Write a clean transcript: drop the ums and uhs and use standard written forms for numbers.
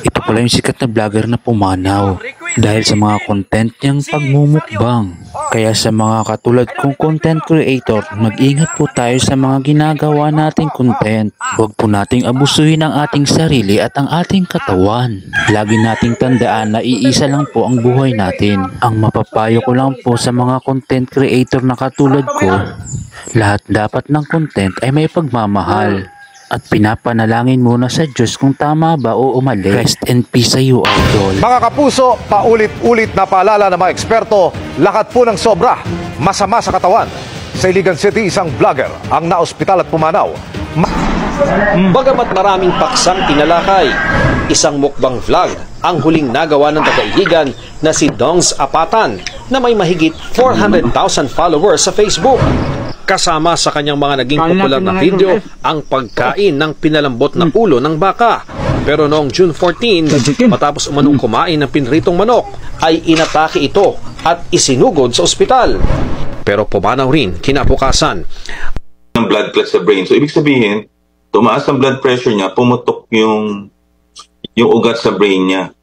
Ito pala yung sikat na vlogger na pumanaw dahil sa mga content niyang pagmumukbang. Kaya sa mga katulad kong content creator, mag-ingat po tayo sa mga ginagawa nating content. Huwag po nating abusuhin ang ating sarili at ang ating katawan. Lagi nating tandaan na iisa lang po ang buhay natin. Ang mapapayo ko lang po sa mga content creator na katulad ko, lahat dapat ng content ay may pagmamahal. At pinapanalangin muna sa Diyos kung tama ba o umali. Rest in peace sa iyo, idol. Mga kapuso, paulit-ulit na paalala ng mga eksperto, lakat po ng sobra, masama sa katawan. Sa Iligan City, isang vlogger ang naospital at pumanaw. Bagamat maraming paksang tinalakay, isang mukbang vlog ang huling nagawa ng taga-Iligan na si Dongs Apatan na may mahigit 400,000 followers sa Facebook. Kasama sa kanyang mga naging popular na video ang pagkain ng pinalambot na ulo ng baka. Pero noong June 14, matapos umanong kumain ng pinritong manok, ay inatake ito at isinugod sa ospital. Pero pumanaw rin kinabukasan. Ng blood clot sa brain. So ibig sabihin, tumaas ang blood pressure niya, pumutok yung ugat sa brain niya.